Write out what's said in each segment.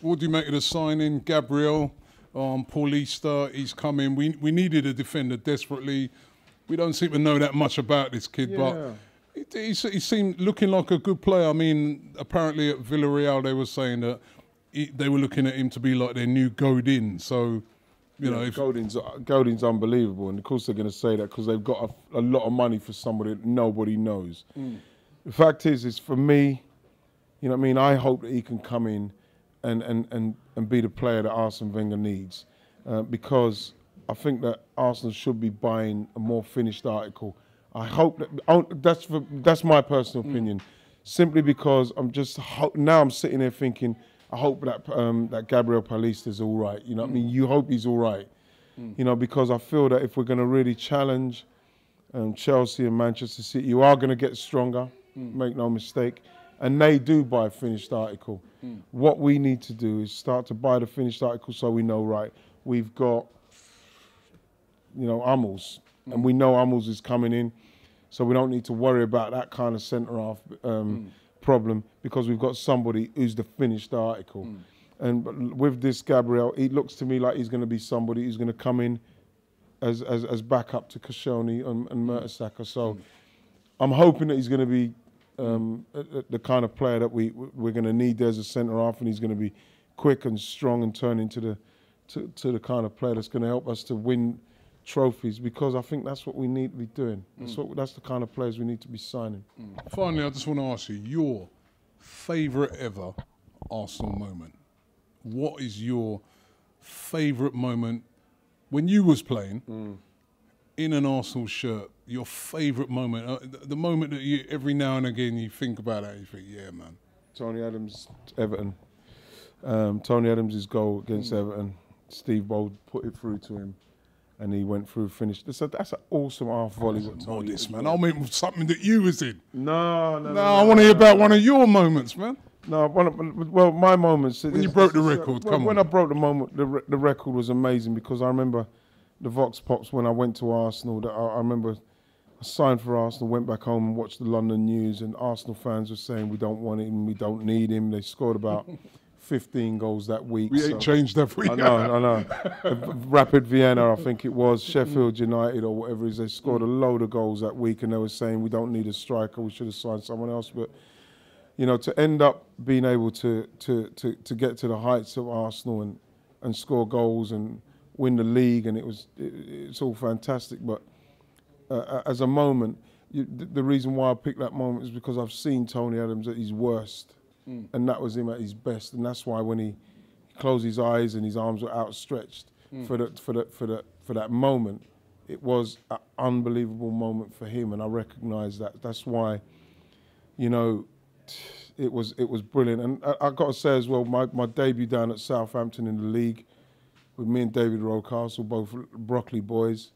what do you make of the signing? Gabriel, Paulista, he's coming. We needed a defender desperately. We don't seem to know that much about this kid, but he seemed looking like a good player. I mean, apparently at Villarreal they were saying that they were looking at him to be like their new Godin. So, you know, Godin's unbelievable, and of course they're going to say that because they've got a lot of money for somebody that nobody knows. The fact is for me, you know what I mean, I hope that he can come in and be the player that Arsene Wenger needs, because I think that Arsenal should be buying a more finished article. I hope that that's my personal opinion, simply because now I'm sitting there thinking, I hope that that Gabriel Paulista all right. You know what I mean? You hope he's all right. You know, because I feel that if we're going to really challenge Chelsea and Manchester City, you are going to get stronger. Make no mistake. And they do buy a finished article. What we need to do is start to buy the finished article so we know, right, we've got, you know, Hummels, and we know Hummels is coming in, so we don't need to worry about that kind of centre-half problem, because we've got somebody who's the finished article. And with this Gabriel, it looks to me like he's going to be somebody who's going to come in as backup to Koscielny and Mertesacker. So I'm hoping that he's going to be the kind of player that we're going to need there as a centre-half, and he's going to be quick and strong and turn into the kind of player that's going to help us to win trophies, because I think that's what we need to be doing. That's the kind of players we need to be signing. Finally, I just want to ask you, your favourite ever Arsenal moment. What is your favourite moment when you was playing in an Arsenal shirt? Your favourite moment, the moment that you every now and again you think about that, you think, yeah, man. Tony Adams, Everton. Tony Adams' goal against Everton. Steve Bold put it through to him, and he went through, finished. That's an awesome half volley. Modest, man. I mean something that you was in. No. I want to hear about one of your moments, man. No, well, my moments. When you broke the record, come on. When I broke the moment, the record was amazing, because I remember the Vox Pops when I went to Arsenal. I remember I signed for Arsenal, went back home and watched the London news, and Arsenal fans were saying we don't want him, we don't need him. They scored about 15 goals that week. We ain't changed that for you. I know. Rapid Vienna, I think it was, Sheffield United or whatever it is, they scored a load of goals that week, and they were saying we don't need a striker, we should have signed someone else. But, you know, to end up being able to get to the heights of Arsenal and score goals and win the league, and it's all fantastic. But as a moment, the reason why I picked that moment is because I've seen Tony Adams at his worst, and that was him at his best, and that's why when he closed his eyes and his arms were outstretched for that moment, it was an unbelievable moment for him, and I recognise that. That's why, you know, it was brilliant. And I got to say as well, my debut down at Southampton in the league with me and David Rocastle, both Brockley boys.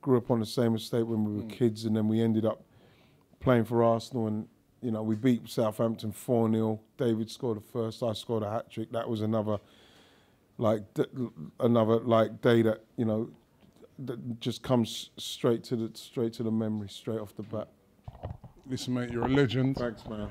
Grew up on the same estate when we were kids, and then we ended up playing for Arsenal, and you know, we beat Southampton 4-0. David scored the first, I scored a hat-trick. That was another day that, you know, that just comes straight to the memory, straight off the bat. Listen, mate, you're a legend. Thanks, man.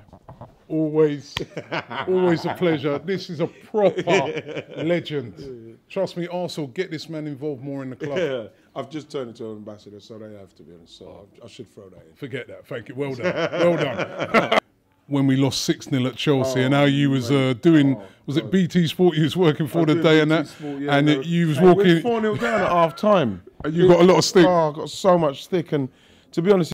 Always a pleasure. This is a proper legend. Trust me, Arsenal, get this man involved more in the club. Yeah. I've just turned into an ambassador, so they have, to be honest. So I should throw that in. Forget that. Thank you. Well done. Well done. When we lost 6-0 at Chelsea, and how you was doing, was it BT Sport you was working for the day and that? Sport, yeah, and you was walking. We were 4-0 down at half time. You got a lot of stick. Oh, I got so much stick, and to be honest,